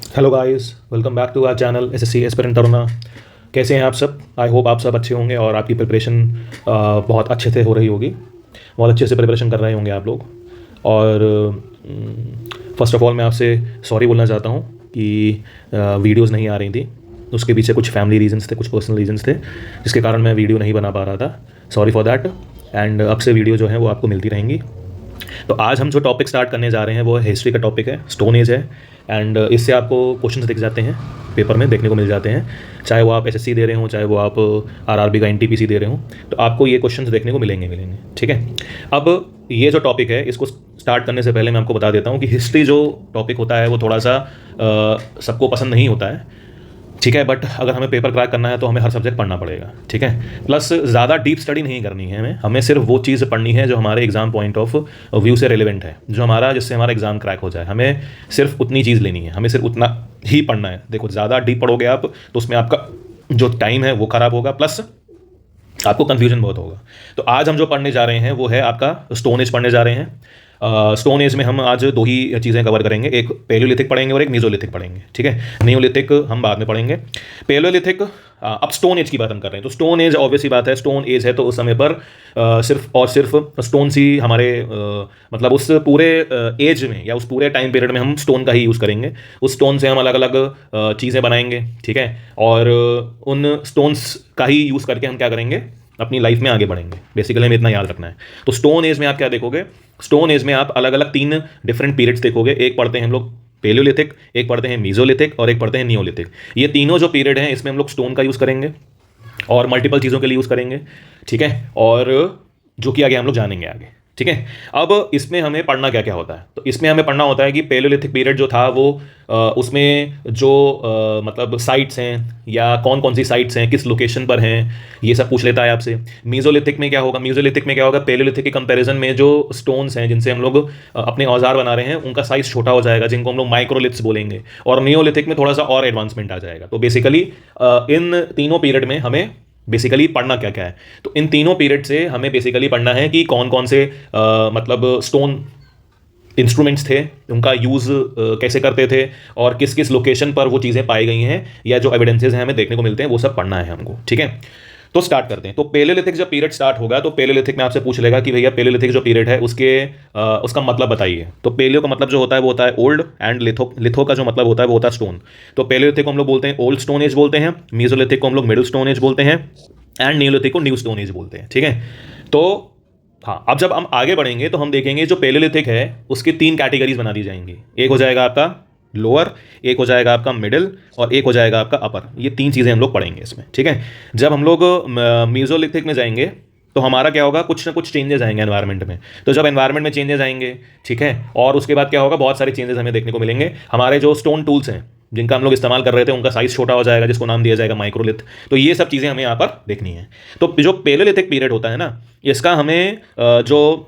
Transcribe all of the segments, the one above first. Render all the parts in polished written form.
Hello guys, welcome back to our channel SSC aspirant Taruna. कैसे हैं आप सब? आई होप आप सब अच्छे होंगे और आपकी प्रिपरेशन बहुत अच्छे से हो रही होगी। बहुत अच्छे से प्रिपरेशन कर रहे होंगे आप लोग। और फर्स्ट ऑफ ऑल मैं आपसे सॉरी बोलना चाहता हूँ कि वीडियोस नहीं आ रही थी। उसके पीछे कुछ फैमिली रीजंस थे, कुछ पर्सनल रीजंस थे, जिसके कारण मैं वीडियो नहीं बना पा रहा था। Sorry for that. एंड अब से वीडियो जो है वो आपको मिलती रहेंगी। तो आज हम जो टॉपिक स्टार्ट करने जा रहे हैं वो हिस्ट्री का टॉपिक है, स्टोन एज है। एंड इससे आपको क्वेश्चंस दिख जाते हैं, पेपर में देखने को मिल जाते हैं। चाहे वो आप एसएससी दे रहे हो, चाहे वो आप आरआरबी का एनटीपीसी दे रहे हो, तो आपको ये क्वेश्चंस देखने को मिलेंगे। ठीक है। अब ये जो टॉपिक है, इसको स्टार्ट करने से पहले मैं आपको बता देता हूँ कि हिस्ट्री जो टॉपिक होता है वो थोड़ा सा सबको पसंद नहीं होता है। ठीक है। बट अगर हमें पेपर क्रैक करना है तो हमें हर सब्जेक्ट पढ़ना पड़ेगा। ठीक है। प्लस ज़्यादा डीप स्टडी नहीं करनी है हमें सिर्फ वो चीज़ पढ़नी है जो हमारे एग्जाम पॉइंट ऑफ व्यू से रिलेवेंट है, जो हमारा जिससे हमारा एग्जाम क्रैक हो जाए। हमें सिर्फ उतनी चीज़ लेनी है, हमें सिर्फ उतना ही पढ़ना है। देखो, ज़्यादा डीप पढ़ोगे आप तो उसमें आपका जो टाइम है वो ख़राब होगा, प्लस आपको कन्फ्यूजन बहुत होगा। तो आज हम जो पढ़ने जा रहे हैं वो है आपका स्टोन एज पढ़ने जा रहे हैं। स्टोन एज में हम आज दो ही चीज़ें कवर करेंगे, एक पेलियोलिथिक पढ़ेंगे और एक मीजोलिथिक पढ़ेंगे। ठीक है। नियोलिथिक हम बाद में पढ़ेंगे। पेलियोलिथिक, अब स्टोन एज की बात हम कर रहे हैं। तो स्टोन एज ऑब्वियस ही बात है, स्टोन एज है तो उस समय पर सिर्फ और सिर्फ स्टोन ही हमारे मतलब उस पूरे एज में या उस पूरे टाइम पीरियड में हम स्टोन का ही यूज़ करेंगे। उस स्टोन से हम अलग अलग चीज़ें बनाएंगे। ठीक है। और उन स्टोन्स का ही यूज़ करके हम क्या करेंगे, अपनी लाइफ में आगे बढ़ेंगे। बेसिकली हमें इतना याद रखना है। तो स्टोन एज में आप क्या देखोगे, स्टोन एज में आप अलग अलग 3 डिफरेंट पीरियड्स देखोगे। एक पढ़ते हैं हम लोग पेलियोलिथिक, एक पढ़ते हैं मीजोलिथिक और एक पढ़ते हैं नियोलिथिक। ये तीनों जो पीरियड हैं इसमें हम लोग स्टोन का यूज़ करेंगे और मल्टीपल चीज़ों के लिए यूज़ करेंगे। ठीक है। और जो कि आगे हम लोग जानेंगे आगे। ठीक है। अब इसमें हमें पढ़ना क्या क्या होता है, तो इसमें हमें पढ़ना होता है कि पेलियोलिथिक पीरियड जो था वो उसमें जो मतलब साइट्स हैं या कौन कौन सी साइट्स हैं, किस लोकेशन पर हैं, ये सब पूछ लेता है आपसे। मीजोलिथिक में क्या होगा, मीजोलिथिक में क्या होगा, पेलियोलिथिक के कंपैरिजन में जो स्टोन्स हैं जिनसे हम लोग अपने औजार बना रहे हैं उनका साइज छोटा हो जाएगा, जिनको हम लोग माइक्रोलिथ्स बोलेंगे। और नियोलिथिक में थोड़ा सा और एडवांसमेंट आ जाएगा। तो बेसिकली इन तीनों पीरियड में हमें बेसिकली पढ़ना क्या क्या है, तो इन तीनों पीरियड से हमें बेसिकली पढ़ना है कि कौन कौन से मतलब स्टोन इंस्ट्रूमेंट्स थे, उनका यूज़ कैसे करते थे और किस किस लोकेशन पर वो चीज़ें पाई गई हैं या जो एविडेंसेस हैं हमें देखने को मिलते हैं, वो सब पढ़ना है हमको। ठीक है। तो स्टार्ट करते हैं। तो पेलियोलिथिक जब पीरियड स्टार्ट होगा तो पेलियोलिथिक में आपसे पूछ लेगा कि भैया पेलियोलिथिक जो पीरियड है उसके उसका मतलब बताइए। तो पेलियो का मतलब जो होता है वो होता है ओल्ड, एंड लिथो, लिथो का जो मतलब होता है वो होता है स्टोन। तो पेलियोलिथिक को हम लोग बोलते हैं ओल्ड स्टोन एज बोलते हैं, मीजोलिथिक को हम लोग मिडिल स्टोन एज बोलते हैं, एंड नियोलिथिक को न्यू स्टोन एज बोलते हैं। ठीक है। तो हाँ, अब जब हम आगे बढ़ेंगे तो हम देखेंगे जो पेलियोलिथिक है उसकी 3 कैटेगरीज बना दी जाएंगी। एक हो जाएगा आपका लोअर, एक हो जाएगा आपका मिडिल और एक हो जाएगा आपका अपर। ये 3 चीज़ें हम लोग पढ़ेंगे इसमें। ठीक है। जब हम लोग मीजोलिथिक में जाएंगे तो हमारा क्या होगा, कुछ ना कुछ चेंजेस आएंगे एनवायरनमेंट में। तो जब एनवायरनमेंट में चेंजेस आएंगे, ठीक है, और उसके बाद क्या होगा, बहुत सारे चेंजेस हमें देखने को मिलेंगे। हमारे जो स्टोन टूल्स हैं जिनका हम लोग इस्तेमाल कर रहे थे उनका साइज छोटा हो जाएगा, जिसको नाम दिया जाएगा माइक्रोलिथ। तो ये सब चीज़ें हमें यहाँ पर देखनी है। तो जो पेलियोलिथिक पीरियड होता है ना, इसका हमें जो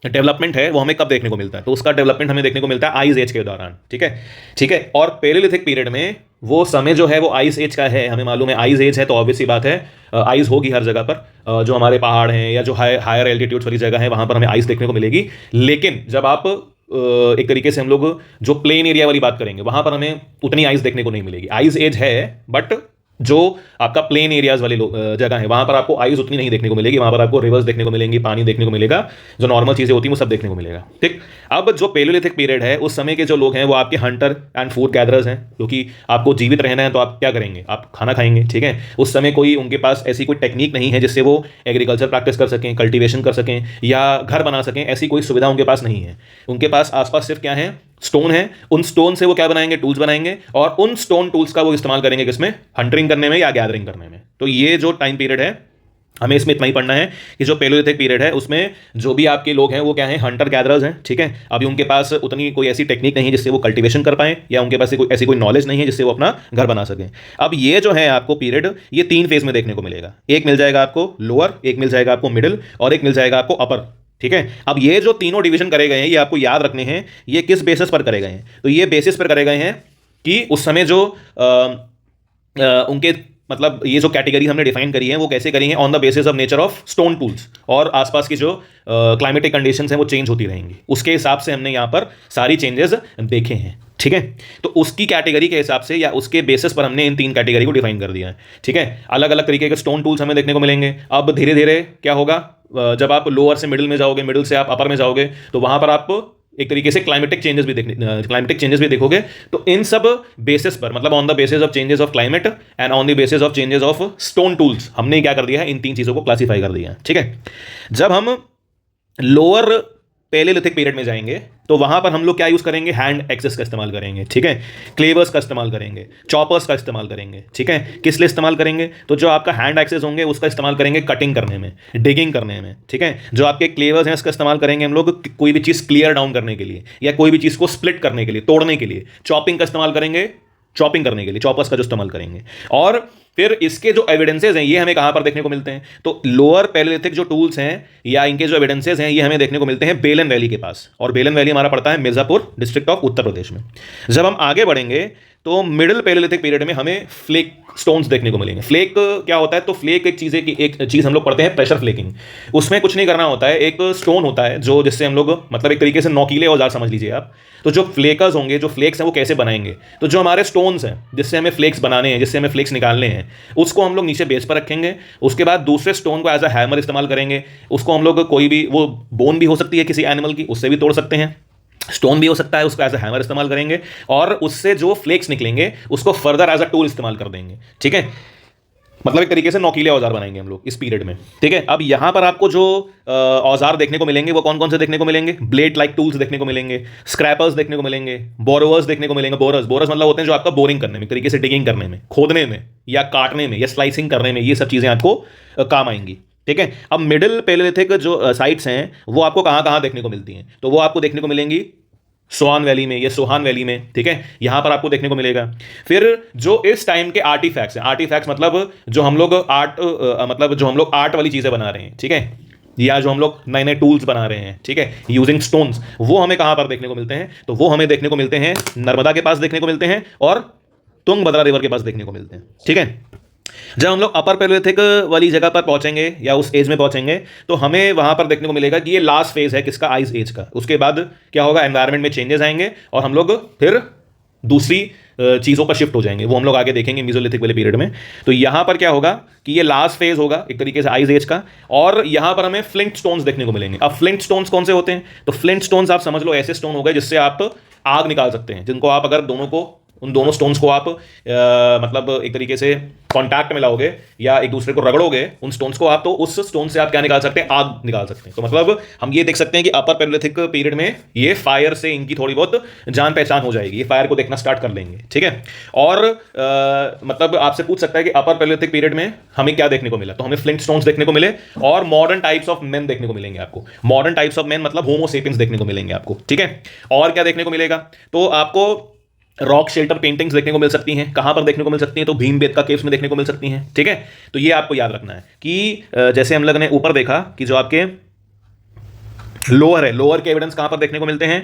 डेवलपमेंट है वो हमें कब देखने को मिलता है, तो उसका डेवलपमेंट हमें देखने को मिलता है आइस एज के दौरान। ठीक है। ठीक है। और पेलियोलिथिक पीरियड में वो समय जो है वो आइस एज का है। हमें मालूम है आइस एज है तो ऑब्वियस सी बात है आइस होगी हर जगह पर। जो हमारे पहाड़ हैं या जो हायर एल्टीट्यूड्स वाली जगह है वहाँ पर हमें आइस देखने को मिलेगी। लेकिन जब आप एक तरीके से हम लोग जो प्लेन एरिया वाली बात करेंगे वहाँ पर हमें उतनी आइस देखने को नहीं मिलेगी। आइस एज है बट जो आपका प्लेन एरियाज वाली जगह है वहाँ पर आपको आइस उतनी नहीं देखने को मिलेगी। वहाँ पर आपको रिवर्स देखने को मिलेंगी, पानी देखने को मिलेगा, जो नॉर्मल चीज़ें होती हैं वो सब देखने को मिलेगा। ठीक। अब जो पेलियोलिथिक पीरियड है उस समय के जो लोग हैं वो आपके हंटर एंड फूड गैदरर्स हैं, क्योंकि आपको जीवित रहना है तो आप क्या करेंगे, आप खाना खाएंगे। ठीक है। उस समय कोई उनके पास ऐसी कोई टेक्निक नहीं है जिससे वो एग्रीकल्चर प्रैक्टिस कर सकें, कल्टिवेशन कर सकें या घर बना सकें। ऐसी कोई सुविधा उनके पास नहीं है। उनके पास आसपास सिर्फ क्या है, स्टोन है। उन स्टोन से वो क्या बनाएंगे, टूल्स बनाएंगे, और उन स्टोन टूल्स का वो इस्तेमाल करेंगे किसमें, हंटिंग करने में या गैदरिंग करने में। तो ये जो टाइम पीरियड है हमें इसमें इतना ही पढ़ना है कि जो पेलियोलिथिक पीरियड है उसमें जो भी आपके लोग हैं वो क्या हैं, हंटर गैदरर्स हैं। ठीक है। अभी उनके पास उतनी कोई ऐसी टेक्निक नहीं है जिससे वो कल्टिवेशन कर पाएं, या उनके पास ऐसी कोई नॉलेज नहीं है जिससे वो अपना घर बना सकें। अब ये जो है आपको पीरियड ये 3 फेज में देखने को मिलेगा। एक मिल जाएगा आपको लोअर, एक मिल जाएगा आपको मिडिल और एक मिल जाएगा आपको अपर। ठीक है। अब ये जो तीनों डिवीजन करे गए हैं ये आपको याद रखने हैं, ये किस बेसिस पर करे गए हैं, तो ये बेसिस पर करे गए हैं कि उस समय जो उनके मतलब ये जो कैटेगरी हमने डिफाइन करी है वो कैसे करी है, on the basis of nature of stone tools, और आसपास की जो क्लाइमेटिक कंडीशंस हैं वो चेंज होती रहेंगी, उसके हिसाब से हमने यहाँ पर सारी चेंजेस देखे हैं। ठीक है, तो उसकी कैटेगरी के हिसाब से या उसके बेसिस पर हमने इन 3 कैटेगरी को डिफाइन कर दिया है। ठीक है, अलग अलग तरीके के स्टोन टूल्स हमें देखने को मिलेंगे। अब धीरे धीरे क्या होगा, जब आप लोअर से मिडिल में जाओगे, मिडिल से आप अपर में जाओगे, तो वहां पर आप एक तरीके से क्लाइमेटिक चेंजेस भी देखोगे। तो इन सब बेसिस पर, मतलब on the basis of changes of climate and on the basis of changes of stone tools, हमने क्या कर दिया है, इन 3 चीज़ों को क्लासीफाई कर दिया है। ठीक है, जब हम लोअर पैलेलिथिक पीरियड में जाएंगे तो वहां पर हम लोग क्या यूज करेंगे, हैंड एक्सेस का इस्तेमाल करेंगे। ठीक है, क्लेवर्स का इस्तेमाल करेंगे, चॉपर्स का इस्तेमाल करेंगे। ठीक है, किस लिए इस्तेमाल करेंगे, तो जो आपका हैंड एक्सेस होंगे उसका इस्तेमाल करेंगे कटिंग करने में, डिगिंग करने में। ठीक है, जो आपके क्लेवर्स हैं उसका इस्तेमाल करेंगे हम लोग कोई भी चीज़ क्लियर डाउन करने के लिए, या कोई भी चीज़ को स्प्लिट करने के लिए, तोड़ने के लिए। चॉपिंग का इस्तेमाल करेंगे चॉपिंग करने के लिए, चॉपर्स का जो इस्तेमाल करेंगे। और फिर इसके जो एविडेंसेज हैं ये हमें कहां पर देखने को मिलते हैं, तो लोअर पैलेलिथिक जो टूल्स हैं या इनके जो एविडेंसेज हैं ये हमें देखने को मिलते हैं बेलन वैली के पास, और बेलन वैली हमारा पड़ता है मिर्जापुर डिस्ट्रिक्ट ऑफ उत्तर प्रदेश में। जब हम आगे बढ़ेंगे तो मिडिल पैलेलिथिक पीरियड में हमें फ्लेक स्टोन्स देखने को मिलेंगे। फ्लेक क्या होता है, तो फ्लेक एक चीज़ हम लोग पढ़ते हैं प्रेशर फ्लेकिंग। उसमें कुछ नहीं करना होता है, एक स्टोन होता है जो जिससे हम लोग, मतलब एक तरीके से नोकीले औजार समझ लीजिए आप। तो जो फ्लेकर्स होंगे, जो फ्लेक्स हैं वो कैसे बनाएंगे, तो जो हमारे स्टोन्स हैं जिससे हमें फ्लेक्स बनाने हैं, जिससे हमें फ्लेक्स निकालने हैं, उसको हम लोग नीचे बेस पर रखेंगे। उसके बाद दूसरे स्टोन को एज अ हैमर इस्तेमाल करेंगे। उसको हम लोग कोई भी, वो बोन भी हो सकती है किसी एनिमल की, उससे भी तोड़ सकते हैं, स्टोन भी हो सकता है, उसको एज अ हैमर इस्तेमाल करेंगे, और उससे जो फ्लेक्स निकलेंगे उसको फर्दर एज अ टूल इस्तेमाल कर देंगे। ठीक है, मतलब एक तरीके से नौकीले औजार बनाएंगे हम लोग इस पीरियड में। ठीक है, अब यहां पर आपको जो औजार देखने को मिलेंगे वो कौन कौन से देखने को मिलेंगे, ब्लेड लाइक टूल्स देखने को मिलेंगे, स्क्रैपर्स देखने को मिलेंगे, बोरोवर्स देखने को मिलेंगे। बोरस मतलब होते हैं जो आपका बोरिंग करने में, एक तरीके से डिगिंग करने में, खोदने में या काटने में या स्लाइसिंग करने में, ये सब चीज़ें आपको काम आएंगी। ठीक है, अब मिडिल पैलेलिथिक जो साइट्स हैं वो आपको कहाँ कहाँ देखने को मिलती हैं, तो वो आपको देखने को मिलेंगी सोहान वैली में या सोहान वैली में। ठीक है, यहां पर आपको देखने को मिलेगा। फिर जो इस टाइम के आर्टिफैक्ट्स हैं, आर्टिफैक्ट्स मतलब जो हम लोग आर्ट वाली चीज़ें बना रहे हैं। ठीक है, या जो हम लोग नए नए टूल्स बना रहे हैं, ठीक है, यूजिंग स्टोन्स, वो हमें कहां पर देखने को मिलते हैं, तो वो हमें देखने को मिलते हैं नर्मदा के पास देखने को मिलते हैं, और तुंगभद्रा रिवर के पास देखने को मिलते हैं। ठीक है, जब हम लोग अपर पैलेलिथिक वाली जगह पर पहुंचेंगे या उस एज में पहुंचेंगे तो हमें वहां पर देखने को मिलेगा कि ये लास्ट फेज है किसका, आइस एज का। उसके बाद क्या होगा, एनवायरनमेंट में चेंजेस आएंगे और हम लोग फिर दूसरी चीज़ों पर शिफ्ट हो जाएंगे, वो हम लोग आगे देखेंगे मेसोलिथिक वाले पीरियड में। तो यहां पर क्या होगा कि ये लास्ट फेज होगा एक तरीके से आइस एज का, और यहां पर हमें फ्लिंट स्टोन्स देखने को मिलेंगे। अब फ्लिंट स्टोन्स कौन से होते हैं, तो फ्लिंट स्टोन्स आप समझ लो ऐसे स्टोन हो गए जिससे आप आग निकाल सकते हैं, जिनको आप अगर उन दोनों स्टोन्स को आप मतलब एक तरीके से कांटेक्ट में लाओगे या एक दूसरे को रगड़ोगे उन स्टोन्स को आप, तो उस स्टोन से आप क्या निकाल सकते हैं, आग निकाल सकते हैं। तो मतलब हम ये देख सकते हैं कि अपर पैलेलिथिक पीरियड में ये फायर से इनकी थोड़ी बहुत जान पहचान हो जाएगी, ये फायर को देखना स्टार्ट कर लेंगे। ठीक है, और मतलब आपसे पूछ सकता है कि अपर पैलेलिथिक पीरियड में हमें क्या देखने को मिला, तो हमें फ्लिंट स्टोन्स देखने को मिले और मॉडर्न टाइप्स ऑफ मेन देखने को मिलेंगे आपको। मॉडर्न टाइप्स ऑफ मेन मतलब होमो सेपियंस देखने को मिलेंगे आपको। ठीक है, और क्या देखने को मिलेगा, तो आपको रॉक शेल्टर पेंटिंग्स देखने को मिल सकती हैं। कहां पर देखने को मिल सकती हैं, तो भीमबेटका केव्स में देखने को मिल सकती हैं। ठीक है, तो ये आपको याद रखना है कि जैसे हम लोग ने ऊपर देखा कि जो आपके लोअर है, लोअर के एविडेंस कहां पर देखने को मिलते हैं,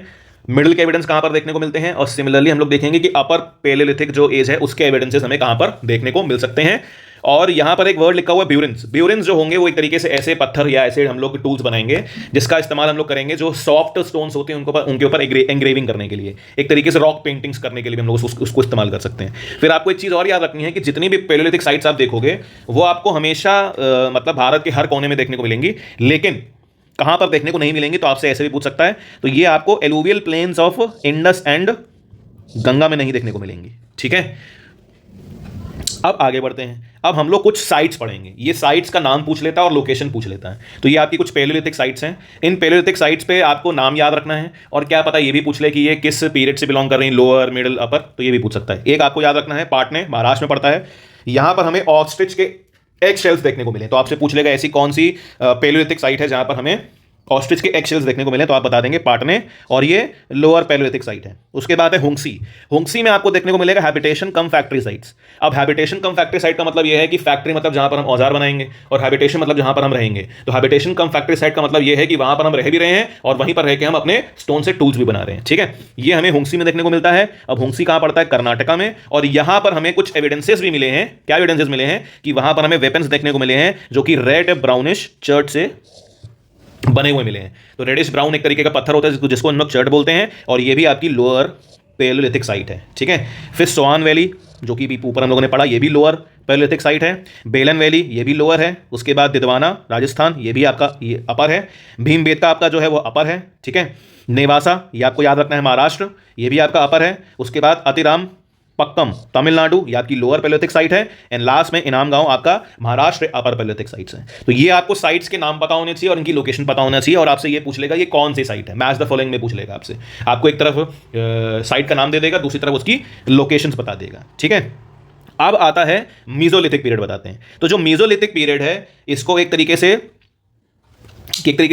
मिडिल के एविडेंस कहां पर देखने को मिलते हैं, और सिमिलरली हम लोग देखेंगे कि अपर पैलेलिथिक जो एज है उसके एविडेंसेस हमें कहां पर देखने को मिल सकते हैं। और यहां पर एक वर्ड लिखा हुआ है ब्यूरिन्स। ब्यूरिन्स जो होंगे वो एक तरीके से ऐसे पत्थर या ऐसे हम लोग टूल्स बनाएंगे जिसका इस्तेमाल हम लोग करेंगे जो सॉफ्ट स्टोन्स होते हैं उनके ऊपर एंग्रेविंग करने के लिए, एक तरीके से रॉक पेंटिंग्स करने के लिए भी हम लोग उसको इस्तेमाल कर सकते हैं। फिर आपको एक चीज़ और याद रखनी है कि जितनी भी पैलेलिथिक साइट्स आप देखोगे वो आपको हमेशा मतलब भारत के हर कोने में देखने को मिलेंगी, लेकिन कहां पर देखने को नहीं मिलेंगी, तो आपसे ऐसे भी पूछ सकता है, तो ये आपको alluvial plains of Indus and Ganga में नहीं देखने को मिलेंगी। ठीक है, अब आगे बढ़ते हैं। अब हम लोग कुछ साइट्स पढ़ेंगे, ये साइट्स का नाम पूछ लेता है और लोकेशन पूछ लेता है। तो ये आपकी कुछ पैलेलिथिक साइट्स हैं। इन पैलेलिथिक साइट्स पे आपको नाम याद रखना है, और क्या पता ये भी पूछ ले कि ये किस पीरियड से बिलोंग कर रही है, लोअर मिडिल अपर, तो ये भी पूछ सकता है। एक आपको याद रखना है, पाटने महाराष्ट्र में पड़ता है, यहां पर हमें ऑस्ट्रिच के एग शेल्स देखने को मिले। तो आपसे पूछ लेगा ऐसी कौन सी पैलेलिथिक साइट है जहां पर हमें ऑस्ट्रिच के एग शेल्स देखने को मिले तो आप बता देंगे पाटने, और ये लोअर पैलियोलिथिक साइट है। उसके बाद है हुंगसी। हुंगसी में आपको देखने को मिलेगा हैबिटेशन कम फैक्ट्री साइट्स। अब हैबिटेशन कम फैक्ट्री साइट का मतलब ये है कि फैक्ट्री मतलब जहां पर हम औजार बनाएंगे, और हैबिटेशन मतलब जहां पर हम रहेंगे। तो हैबिटेशन कम फैक्ट्री साइट का मतलब ये है कि वहां पर हम रह भी रहे हैं और वहीं पर रह के हम अपने स्टोन से टूल्स भी बना रहे हैं। ठीक है, ये हमें हुंगसी में देखने को मिलता है। अब हुंगसी कहां पड़ता है? कर्नाटका में। और यहां पर हमें कुछ एविडेंसेस भी मिले हैं। क्या एविडेंसेस मिले हैं? कि वहां पर हमें वेपन्स देखने को मिले हैं जो कि रेड ब्राउनिश चर्ट से बने हुए मिले हैं। तो रेडिश ब्राउन एक तरीके का पत्थर होता है जिसको हम लोग चर्ट बोलते हैं, और ये भी आपकी लोअर पैलियोलिथिक साइट है। ठीक है, फिर सोआन वैली जो कि भी ऊपर हम लोगों ने पढ़ा, ये भी लोअर पैलियोलिथिक साइट है। बेलन वैली ये भी लोअर है। उसके बाद दिदवाना राजस्थान, ये भी आपका ये अपर है। भीमबेटका आपका जो है वो अपर है। ठीक है, नेवासा ये आपको याद रखना है महाराष्ट्र, ये भी आपका अपर है। उसके बाद अतिराम पक्कम तमिलनाडु, ये आपकी लोअर पैलियोलिथिक साइट है। एंड लास्ट में इनाम गांव आपका महाराष्ट्र अपर पैलियोलिथिक साइट्स है। तो ये आपको साइट्स के नाम पता होने चाहिए और इनकी लोकेशन पता होना चाहिए, और आपसे ये पूछ लेगा ये कौन सी साइट है, मैच द फॉलोइंग में पूछ लेगा आपसे। आपको एक तरफ साइट का नाम दे देगा, दूसरी तरफ उसकी लोकेशन बता देगा। ठीक है, अब आता है मीजोलिथिक पीरियड बताते हैं। तो जो मीजोलिथिक पीरियड है इसको एक तरीके से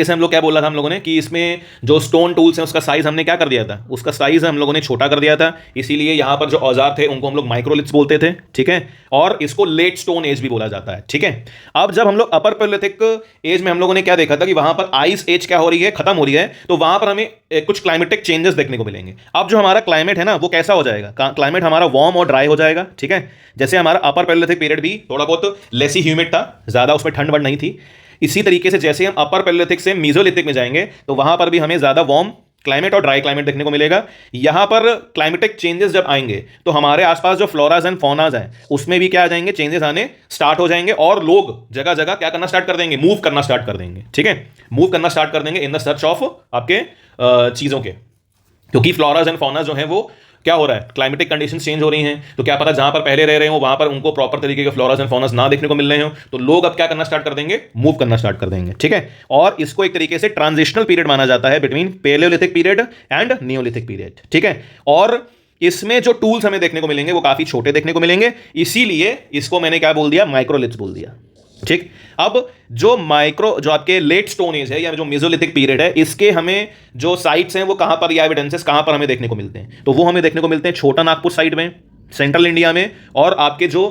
हम लोग क्या बोला था हम लोगों ने कि इसमें जो स्टोन टूल्स हैं उसका साइज हमने क्या कर दिया था, उसका साइज हम लोगों ने छोटा कर दिया था। इसीलिए यहां पर जो औजार थे उनको हम लोग माइक्रोलिथ्स बोलते थे। ठीक है, और इसको लेट स्टोन एज भी बोला जाता है। ठीक है, अब जब हम लोग अपर पैलियोलिथिक एज में हम लोगों ने क्या देखा था कि वहां पर आइस एज क्या हो रही है, खत्म हो रही है, तो वहां पर हमें कुछ क्लाइमेटिक चेंजेस देखने को मिलेंगे। अब जो हमारा क्लाइमेट है ना वो कैसा हो जाएगा, क्लाइमेट हमारा वार्म और ड्राई हो जाएगा। ठीक है, जैसे हमारा अपर पैलियोलिथिक पीरियड भी थोड़ा बहुत लेसी ह्यूमिड था, ज्यादा उसमें ठंड बढ़ नहीं थी। इसी तरीके से जैसे हम अपर पैलियोलिथिक से मीजोलिथिक में जाएंगे तो वहां पर भी हमें ज्यादा वार्म क्लाइमेट और ड्राई क्लाइमेट देखने को मिलेगा। यहां पर क्लाइमेटिक चेंजेस जब आएंगे तो हमारे आसपास जो फ्लोराज एंड फौनाज हैं उसमें भी क्या आ जाएंगे, चेंजेस आने स्टार्ट हो जाएंगे, और लोग जगह जगह क्या करना स्टार्ट कर देंगे, मूव करना स्टार्ट कर देंगे। ठीक है, मूव करना स्टार्ट कर देंगे इन द सर्च ऑफ आपके चीजों के, क्योंकि फ्लोराज एंड फौनाज जो है वो क्या हो रहा है, क्लाइमेटिक कंडीशंस चेंज हो रही हैं। तो क्या पता जहां पर पहले रह रहे हो वहां पर उनको प्रॉपर तरीके के फ्लोरास एंड फौनास ना देखने को मिल रहे हो, तो लोग अब क्या करना स्टार्ट कर देंगे, मूव करना स्टार्ट कर देंगे। ठीक है, और इसको एक तरीके से ट्रांजिशनल पीरियड माना जाता है between Palaeolithic period and Neolithic period. ठीक है, और इसमें जो टूल्स हमें देखने को मिलेंगे वो काफी छोटे देखने को मिलेंगे, इसीलिए इसको मैंने क्या बोल दिया, माइक्रोलिथ्स बोल दिया। ठीक, अब जो आपके लेट स्टोन एज है या जो मेसोलिथिक पीरियड है, इसके हमें जो साइट्स हैं वो कहां पर, या एविडेंसेस कहां पर हमें देखने को मिलते हैं, तो वो हमें देखने को मिलते हैं छोटा नागपुर साइड में, सेंट्रल इंडिया में, और आपके जो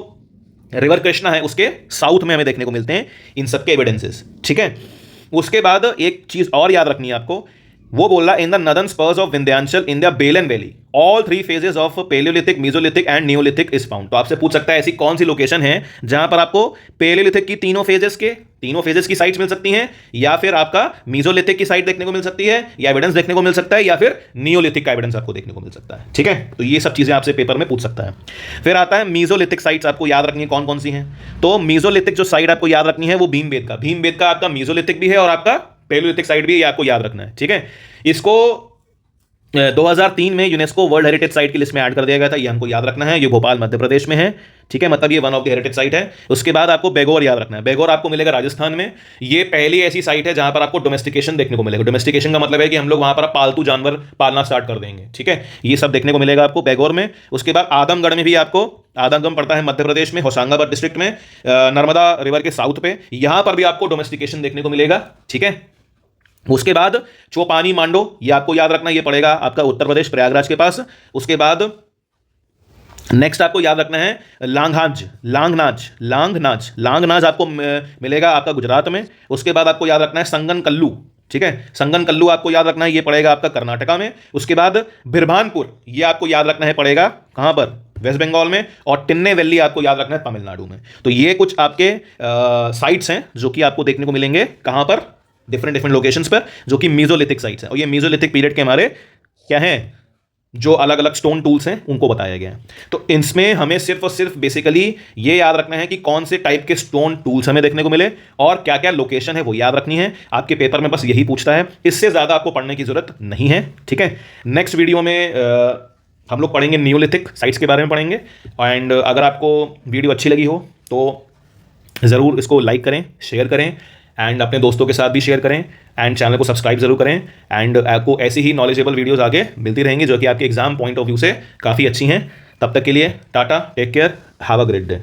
रिवर कृष्णा है उसके साउथ में हमें देखने को मिलते हैं इन सबके एविडेंसेस। ठीक है, उसके बाद एक चीज और याद रखनी है आपको, वो बोला in the northern spurs of Vindhyachal in the Belan valley all three phases of paleolithic, mesolithic and neolithic is found. तो आपसे पूछ सकता है ऐसी कौन सी लोकेशन है जहां पर आपको पैलियोलिथिक की तीनों फेजेस की साइट्स मिल सकती हैं, या फिर आपका मेसोलिथिक की साइट देखने को मिल सकती है, या एविडेंस देखने को मिल सकता है, या फिर नियोलिथिक का एविडेंस आपको देखने को मिल सकता है। ठीक है, तो ये सब चीजें आपसे पेपर में पूछ सकता है। फिर आता है मेसोलिथिक साइट्स, आपको याद रखनी है कौन कौन सी हैं। तो मेसोलिथिक जो साइट आपको याद रखनी है वो भीमबेटका आपका मेसोलिथिक भी है और आपका पैलियोलिथिक साइट भी, ये आपको याद रखना है। ठीक है, इसको 2003 में यूनेस्को वर्ल्ड हेरिटेज साइट की लिस्ट में ऐड कर दिया गया था, ये हमको याद रखना है। ये भोपाल मध्य प्रदेश में है। ठीक है, मतलब ये one of the heritage site है। उसके बाद आपको बेगौर याद रखना है, बेगौर आपको मिलेगा राजस्थान में। ये पहली ऐसी साइट है जहां पर आपको डोमेस्टिकेशन देखने को मिलेगा। डोमेस्टिकेशन का मतलब है कि हम लोग वहां पर पालतू जानवर पालना स्टार्ट कर देंगे। ठीक है, ये सब देखने को मिलेगा आपको बेगौर में। उसके बाद आदमगढ़ में भी आपको, आदमगढ़ पड़ता है मध्य प्रदेश में, होशंगाबाद डिस्ट्रिक्ट में, नर्मदा रिवर के साउथ पे, यहां पर भी आपको डोमेस्टिकेशन देखने को मिलेगा। ठीक है, उसके बाद चौपानी मांडो, ये आपको याद रखना, ये पड़ेगा आपका उत्तर प्रदेश प्रयागराज के पास। उसके बाद नेक्स्ट आपको याद रखना है लांगनाज आपको मिलेगा आपका गुजरात में। उसके बाद आपको याद रखना है संगन कल्लू। ठीक है, संगन कल्लू आपको याद रखना है, ये पड़ेगा आपका कर्नाटका में। उसके बाद बिरभानपुर, ये आपको याद रखना है, पड़ेगा कहां पर, वेस्ट बंगाल में। और टिन्ने वैली आपको याद रखना है तमिलनाडु में। तो ये कुछ आपके साइट्स हैं जो कि आपको देखने को मिलेंगे कहां पर, डिफरेंट लोकेशंस पर, जो कि मेसोलिथिक साइट्स हैं। और ये मेसोलिथिक पीरियड के हमारे क्या हैं, जो अलग अलग स्टोन टूल्स हैं उनको बताया गया है। तो इसमें हमें सिर्फ और सिर्फ बेसिकली ये याद रखना है कि कौन से टाइप के स्टोन टूल्स हमें देखने को मिले और क्या क्या लोकेशन है वो याद रखनी है। आपके पेपर में बस यही पूछता है, इससे ज़्यादा आपको पढ़ने की जरूरत नहीं है। ठीक है, नेक्स्ट वीडियो में हम लोग पढ़ेंगे नियोलिथिक साइट्स के बारे में पढ़ेंगे। एंड अगर आपको वीडियो अच्छी लगी हो तो ज़रूर इसको लाइक करें, शेयर करें, एंड अपने दोस्तों के साथ भी शेयर करें, एंड चैनल को सब्सक्राइब जरूर करें। एंड आपको ऐसी ही नॉलेजेबल वीडियोस आगे मिलती रहेंगी जो कि आपके एग्जाम पॉइंट ऑफ व्यू से काफ़ी अच्छी हैं। तब तक के लिए tata, take care, have a great day.